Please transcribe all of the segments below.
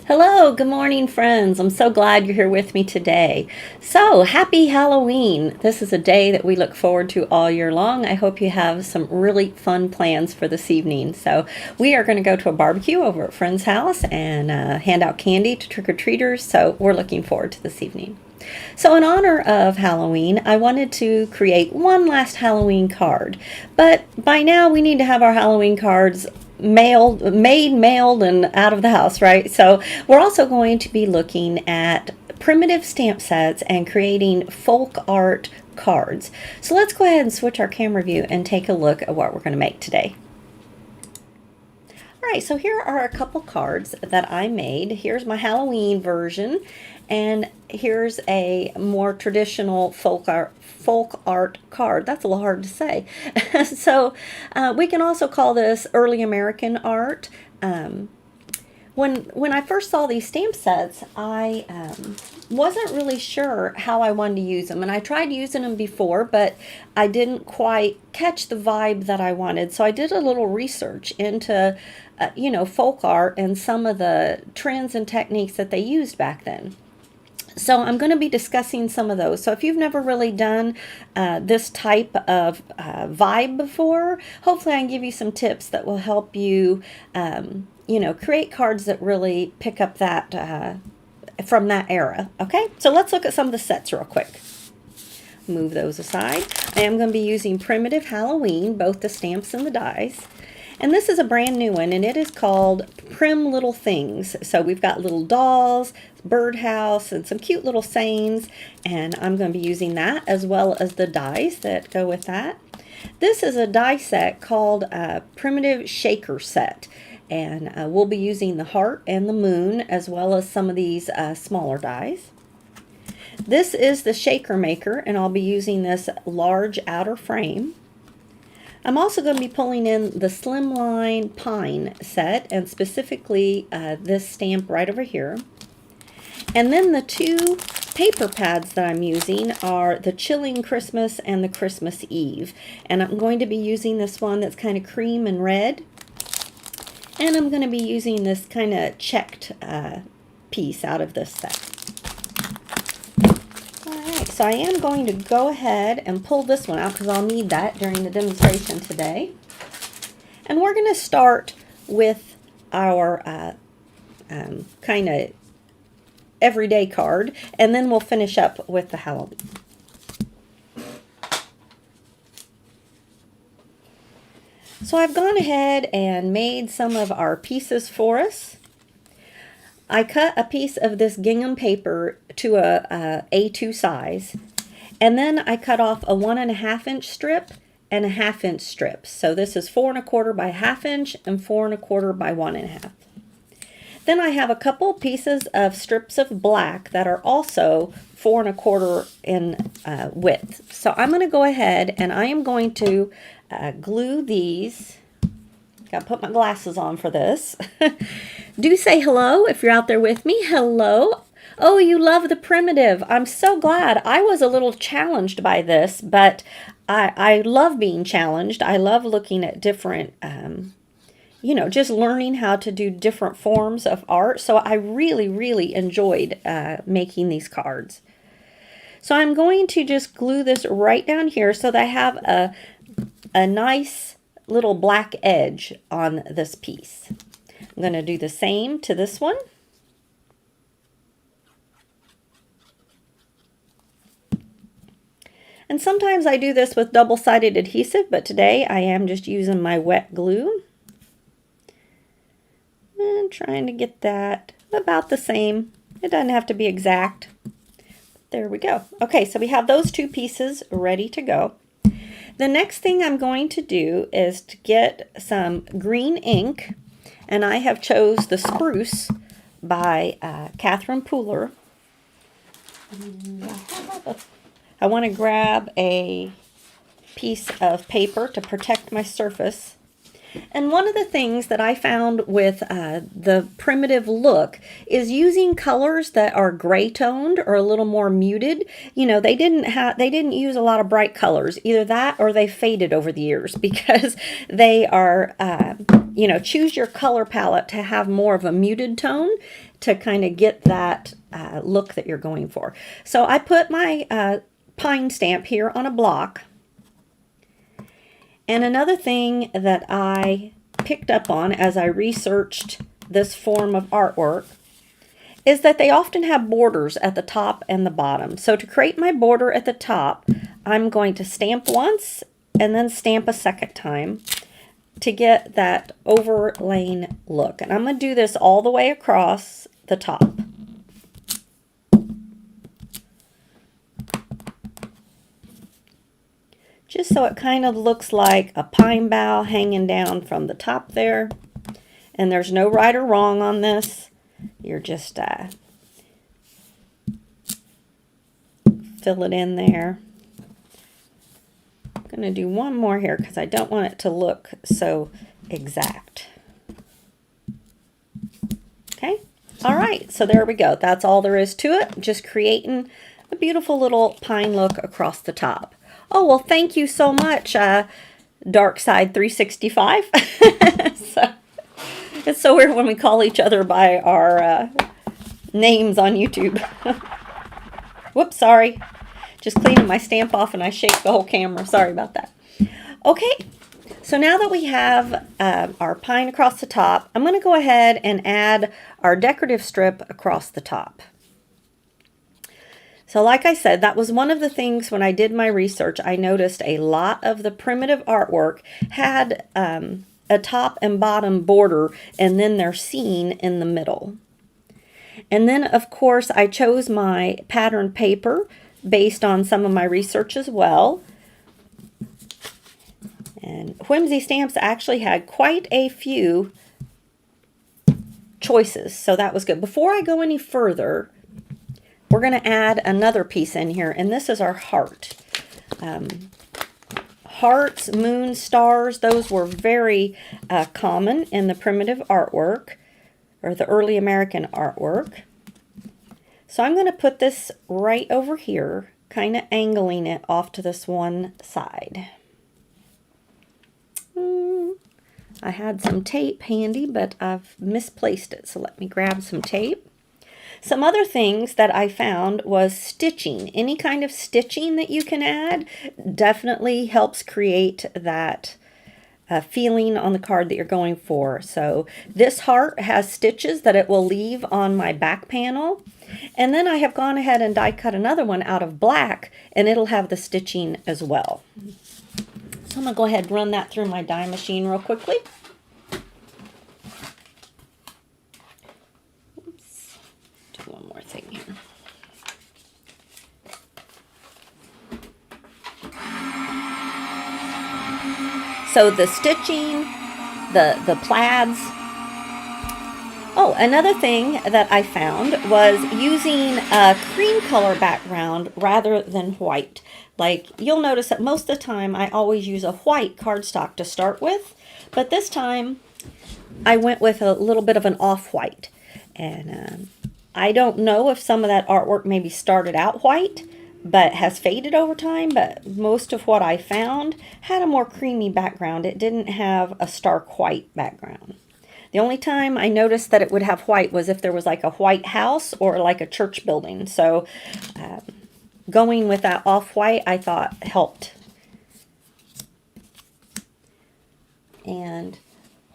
Hello, good morning, friends. I'm so glad you're here with me today. So, happy Halloween. This is a day that we look forward to all year long. I hope you have some really fun plans for this evening. So, we are going to go to a barbecue over at a friend's house and hand out candy to trick-or-treaters. So, we're looking forward to this evening. So, in honor of Halloween, I wanted to create one last Halloween card. But by now, we need to have our Halloween cards mailed, and out of the house, right? So, we're also going to be looking at primitive stamp sets and creating folk art cards. So, let's go ahead and switch our camera view and take a look at what we're going to make today. All right, so here are a couple cards that I made. Here's my Halloween version, and here's a more traditional folk art card. That's a little hard to say. So we can also call this early American art. When I first saw these stamp sets, I wasn't really sure how I wanted to use them. And I tried using them before, but I didn't quite catch the vibe that I wanted. So I did a little research into, folk art and some of the trends and techniques that they used back then. So I'm going to be discussing some of those. So if you've never really done this type of vibe before, hopefully I can give you some tips that will help you, create cards that really pick up that from that era. Okay, so let's look at some of the sets real quick. Move those aside. I am going to be using Primitive Halloween, both the stamps and the dies. And this is a brand new one, and it is called Prim Little Things. So we've got little dolls, birdhouse, and some cute little sayings, and I'm going to be using that as well as the dies that go with that. This is a die set called Primitive Shaker Set, and we'll be using the heart and the moon as well as some of these smaller dies. This is the Shaker Maker, and I'll be using this large outer frame. I'm also going to be pulling in the Slimline Pine set, and specifically this stamp right over here. And then the two paper pads that I'm using are the Chilling Christmas and the Christmas Eve. And I'm going to be using this one that's kind of cream and red. And I'm going to be using this kind of checked piece out of this set. So I am going to go ahead and pull this one out because I'll need that during the demonstration today. And we're going to start with our kind of everyday card, and then we'll finish up with the Halloween. So I've gone ahead and made some of our pieces for us. I cut a piece of this gingham paper to a A2 size, and then I cut off a 1.5 inch strip and a 1/2 inch strip. So this is 4 1/4 by 1/2 inch and 4 1/4 by 1.5. Then I have a couple pieces of strips of black that are also 4 1/4 in width. So I'm going to go ahead and I am going to glue these. Got to put my glasses on for this. Do say hello if you're out there with me. Hello. Oh, you love the primitive. I'm so glad. I was a little challenged by this, but I love being challenged. I love looking at different, just learning how to do different forms of art. So I really, really enjoyed making these cards. So I'm going to just glue this right down here so that I have a nice little black edge on this piece. I'm going to do the same to this one. And sometimes I do this with double-sided adhesive, but today I am just using my wet glue. And trying to get that about the same. It doesn't have to be exact. There we go. Okay, so we have those two pieces ready to go. The next thing I'm going to do is to get some green ink, and I have chose the Spruce by Catherine Pooler. I want to grab a piece of paper to protect my surface. And one of the things that I found with the primitive look is using colors that are gray toned or a little more muted. They didn't use a lot of bright colors, either that or they faded over the years because they are, choose your color palette to have more of a muted tone to kind of get that look that you're going for. So I put my pine stamp here on a block. And another thing that I picked up on as I researched this form of artwork is that they often have borders at the top and the bottom. So to create my border at the top, I'm going to stamp once and then stamp a second time to get that overlaying look. And I'm going to do this all the way across the top. Just so it kind of looks like a pine bough hanging down from the top there. And there's no right or wrong on this. You're just fill it in there. I'm going to do one more here because I don't want it to look so exact. Okay. All right. So there we go. That's all there is to it. Just creating a beautiful little pine look across the top. Oh, well, thank you so much, Dark Side 365. So, it's so weird when we call each other by our names on YouTube. Whoops, sorry. Just cleaning my stamp off and I shake the whole camera. Sorry about that. Okay, so now that we have our pine across the top, I'm going to go ahead and add our decorative strip across the top. So like I said, that was one of the things when I did my research. I noticed a lot of the primitive artwork had a top and bottom border, and then they're seen in the middle. And then, of course, I chose my pattern paper based on some of my research as well. And Whimsy Stamps actually had quite a few choices, so that was good. Before I go any further, we're going to add another piece in here, and this is our heart. Hearts, moons, stars, those were very common in the primitive artwork, or the early American artwork. So I'm going to put this right over here, kind of angling it off to this one side. I had some tape handy, but I've misplaced it, so let me grab some tape. Some other things that I found was stitching. Any kind of stitching that you can add definitely helps create that feeling on the card that you're going for. So this heart has stitches that it will leave on my back panel. And then I have gone ahead and die cut another one out of black, and it'll have the stitching as well. So I'm going to go ahead and run that through my die machine real quickly. One more thing here. So the stitching, the plaids. Oh, another thing that I found was using a cream color background rather than white. Like, you'll notice that most of the time I always use a white cardstock to start with, but this time I went with a little bit of an off-white. And I don't know if some of that artwork maybe started out white, but has faded over time, but most of what I found had a more creamy background. It didn't have a stark white background. The only time I noticed that it would have white was if there was like a white house or like a church building. So going with that off-white I thought helped. And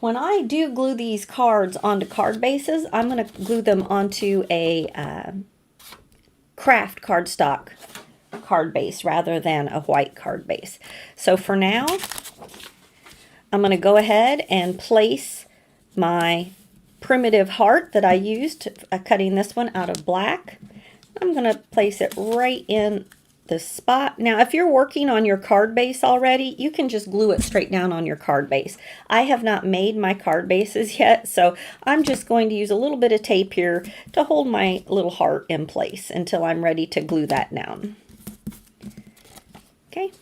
when I do glue these cards onto card bases, I'm going to glue them onto a craft cardstock card base rather than a white card base. So for now, I'm going to go ahead and place my primitive heart that I used, cutting this one out of black. I'm going to place it right in the spot. Now, if you're working on your card base already, you can just glue it straight down on your card base. I have not made my card bases yet, so I'm just going to use a little bit of tape here to hold my little heart in place until I'm ready to glue that down. Okay,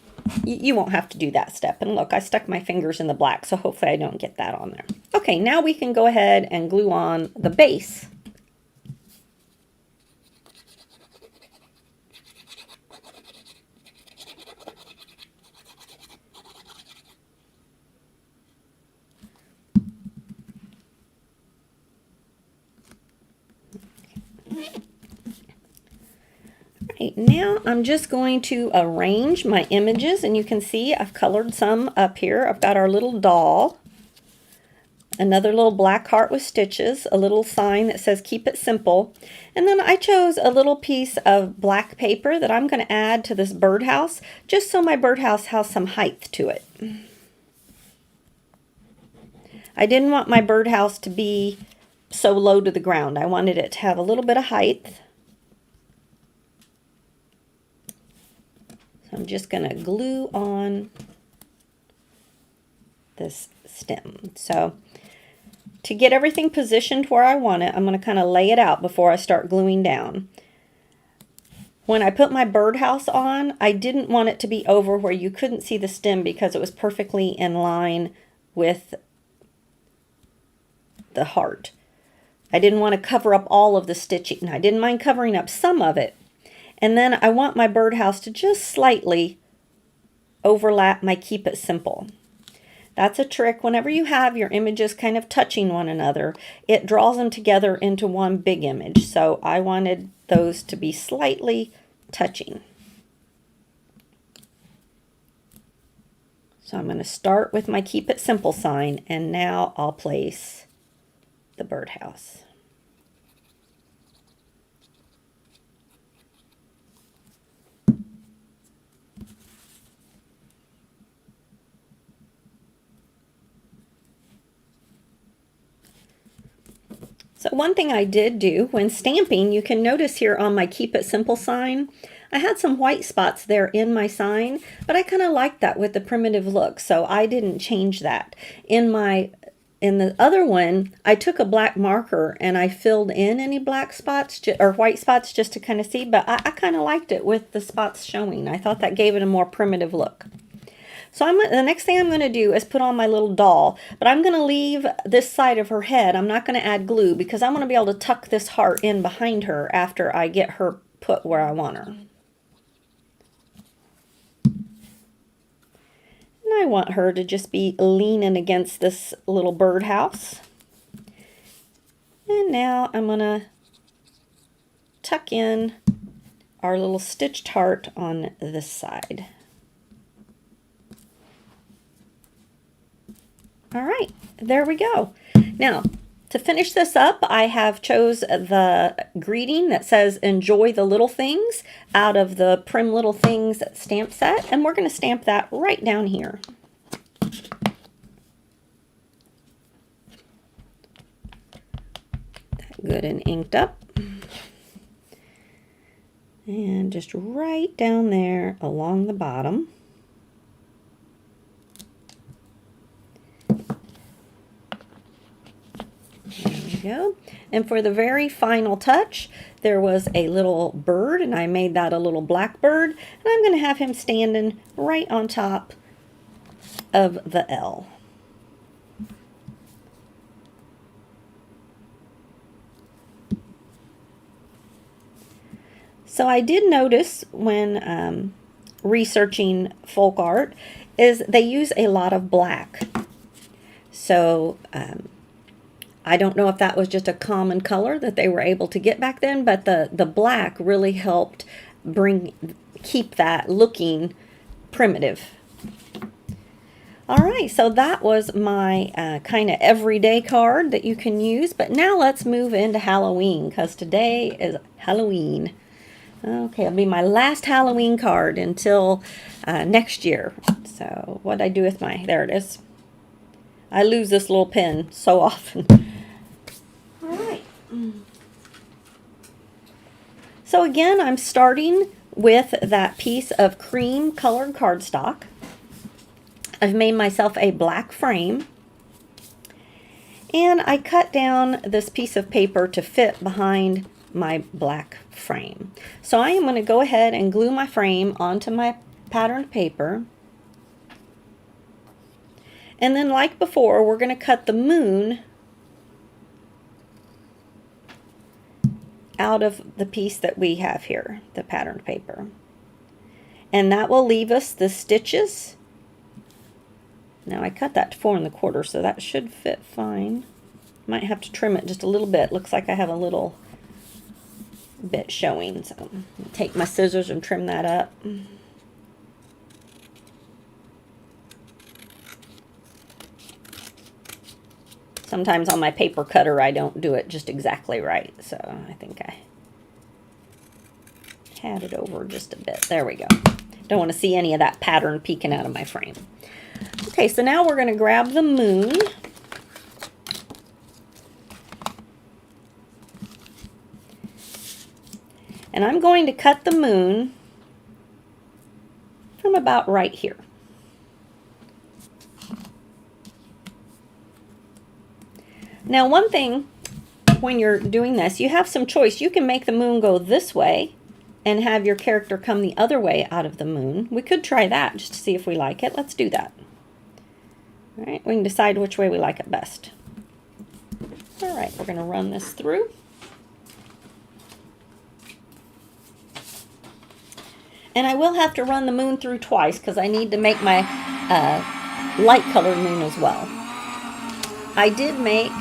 you won't have to do that step. And look, I stuck my fingers in the black, so hopefully I don't get that on there. Okay, now we can go ahead and glue on the base. Right, now I'm just going to arrange my images, and you can see I've colored some up here. I've got our little doll, another little black heart with stitches, a little sign that says keep it simple, and then I chose a little piece of black paper that I'm going to add to this birdhouse, just so my birdhouse has some height to it. I didn't want my birdhouse to be so low to the ground. I wanted it to have a little bit of height. So I'm just going to glue on this stem. So to get everything positioned where I want it, I'm going to kind of lay it out before I start gluing down. When I put my birdhouse on, I didn't want it to be over where you couldn't see the stem because it was perfectly in line with the heart. I didn't want to cover up all of the stitching. I didn't mind covering up some of it. And then I want my birdhouse to just slightly overlap my keep it simple. That's a trick. Whenever you have your images kind of touching one another, it draws them together into one big image. So I wanted those to be slightly touching. So I'm going to start with my keep it simple sign, and now I'll place the birdhouse. So one thing I did do when stamping, you can notice here on my keep it simple sign, I had some white spots there in my sign, but I kind of liked that with the primitive look, so I didn't change that. In the other one, I took a black marker and I filled in any black spots or white spots just to kind of see, but I kind of liked it with the spots showing. I thought that gave it a more primitive look. So the next thing I'm going to do is put on my little doll, but I'm going to leave this side of her head. I'm not going to add glue because I'm going to be able to tuck this heart in behind her after I get her put where I want her. And I want her to just be leaning against this little birdhouse. And now I'm going to tuck in our little stitched heart on this side. All right, there we go. Now, to finish this up, I have chose the greeting that says enjoy the little things out of the Prim Little Things stamp set, and we're going to stamp that right down here. That good and inked up. And just right down there along the bottom. Go. And for the very final touch, there was a little bird, and I made that a little black bird, and I'm going to have him standing right on top of the L. So I did notice when researching folk art is they use a lot of black. So I don't know if that was just a common color that they were able to get back then, but the black really helped keep that looking primitive. All right, so that was my kind of everyday card that you can use, but now let's move into Halloween, because today is Halloween. Okay, it'll be my last Halloween card until next year. So what I do with there it is. I lose this little pen so often. All right. So again, I'm starting with that piece of cream colored cardstock. I've made myself a black frame. And I cut down this piece of paper to fit behind my black frame. So I am going to go ahead and glue my frame onto my patterned paper. And then like before, we're going to cut the moon out of the piece that we have here, the patterned paper. And that will leave us the stitches. Now I cut that to 4 1/4, so that should fit fine. Might have to trim it just a little bit. Looks like I have a little bit showing. So take my scissors and trim that up. Sometimes on my paper cutter I don't do it just exactly right, so I think I had it over just a bit. There we go. Don't want to see any of that pattern peeking out of my frame. Okay, so now we're going to grab the moon. And I'm going to cut the moon from about right here. Now, one thing when you're doing this, you have some choice. You can make the moon go this way and have your character come the other way out of the moon. We could try that just to see if we like it. Let's do that. All right, we can decide which way we like it best. All right, we're going to run this through. And I will have to run the moon through twice because I need to make my light colored moon as well. I did make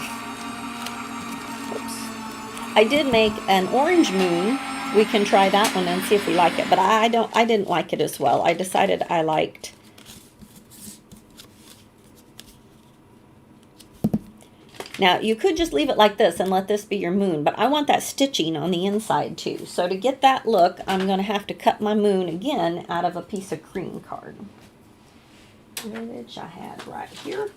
an orange moon. We can try that one and see if we like it, but I didn't like it as well. I decided I liked Now, you could just leave it like this and let this be your moon, but I want that stitching on the inside too. So to get that look, I'm going to have to cut my moon again out of a piece of cream card, which I had right here.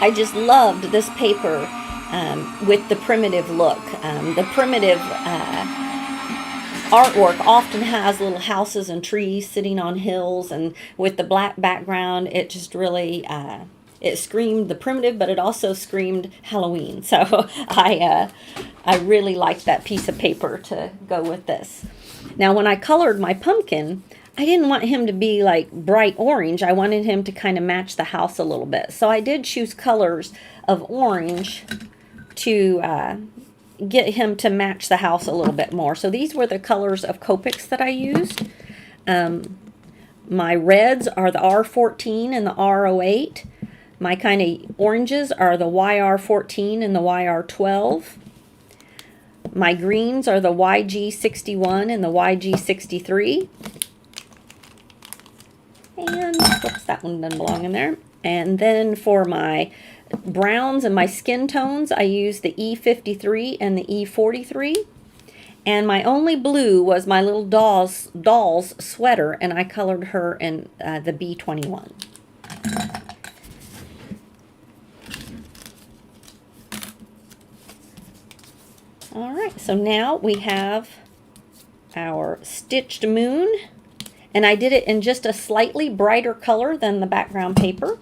I just loved this paper with the primitive look. The primitive artwork often has little houses and trees sitting on hills, and with the black background, it just really, it screamed the primitive, but it also screamed Halloween. So I really liked that piece of paper to go with this. Now, when I colored my pumpkin, I didn't want him to be like bright orange. I wanted him to kind of match the house a little bit. So I did choose colors of orange to get him to match the house a little bit more. So these were the colors of Copics that I used. My reds are the R14 and the R08. My kind of oranges are the YR14 and the YR12. My greens are the YG61 and the YG63. And, whoops, that one doesn't belong in there. And then for my browns and my skin tones, I used the E53 and the E43. And my only blue was my little doll's sweater, and I colored her in the B21. All right, so now we have our stitched moon. And I did it in just a slightly brighter color than the background paper,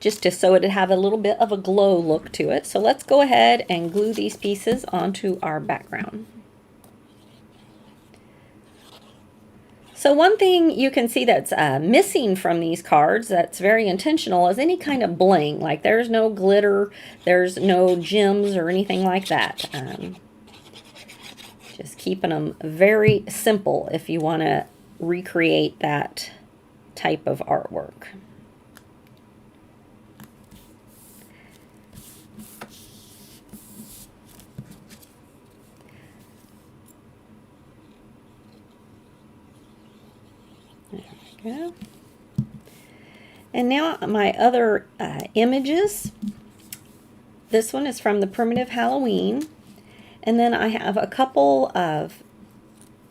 just so it'd have a little bit of a glow look to it. So let's go ahead and glue these pieces onto our background. So one thing you can see that's missing from these cards that's very intentional is any kind of bling. Like there's no glitter, there's no gems or anything like that. Just keeping them very simple if you want to recreate that type of artwork. There we go. And now my other images. This one is from the Primitive Halloween. And then I have a couple of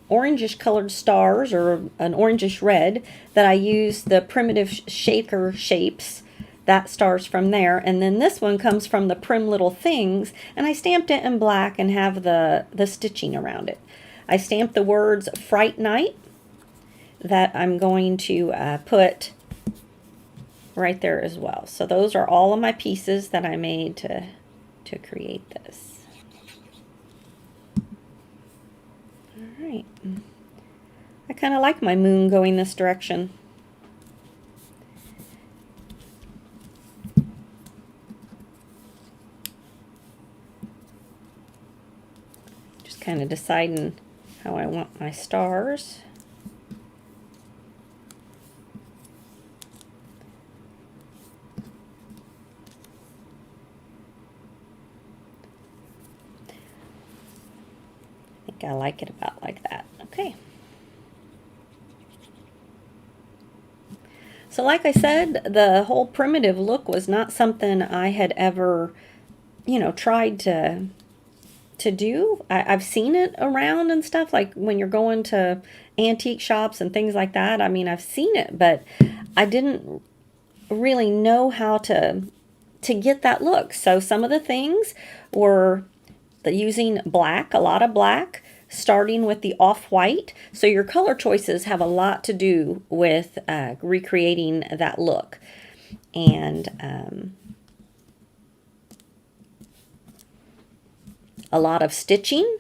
orangish colored stars, or an orangish red, that I use the Primitive Shaker Shapes. That stars from there. And then this one comes from the Prim Little Things, and I stamped it in black and have the stitching around it. I stamped the words Fright Night that I'm going to put right there as well. So those are all of my pieces that I made to create this. Right. I kind of like my moon going this direction. Just kind of deciding how I want my stars. I think I like it about like that. Okay. So like I said, the whole primitive look was not something I had ever, tried to do. I've seen it around and stuff, like when you're going to antique shops and things like that. I mean, I've seen it, but I didn't really know how to get that look. So some of the things were using black, a lot of black, starting with the off-white. So your color choices have a lot to do with recreating that look. And a lot of stitching.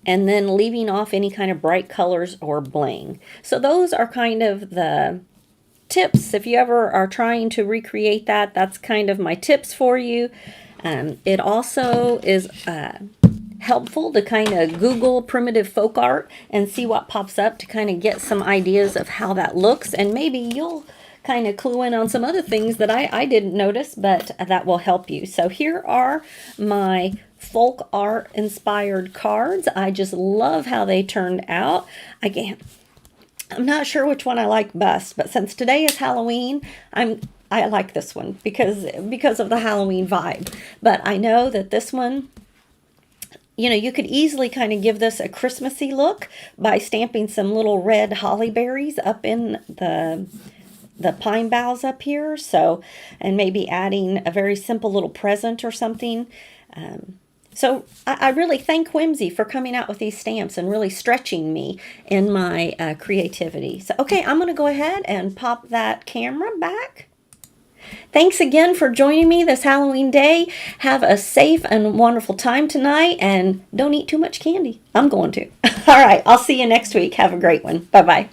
And then leaving off any kind of bright colors or bling. So those are kind of the tips. If you ever are trying to recreate that, that's kind of my tips for you. It also is helpful to kind of Google primitive folk art and see what pops up to kind of get some ideas of how that looks, and maybe you'll kind of clue in on some other things that I didn't notice, but that will help you. So here are my folk art inspired cards. I just love how they turned out. Again, I'm not sure which one I like best, but since today is Halloween, I like this one because of the Halloween vibe. But I know that this one, you could easily kind of give this a Christmassy look by stamping some little red holly berries up in the pine boughs up here. So, and maybe adding a very simple little present or something. So I really thank Whimsy for coming out with these stamps and really stretching me in my creativity. So, okay, I'm going to go ahead and pop that camera back. Thanks again for joining me this Halloween day. Have a safe and wonderful time tonight, and don't eat too much candy. I'm going to. All right, I'll see you next week. Have a great one. Bye-bye.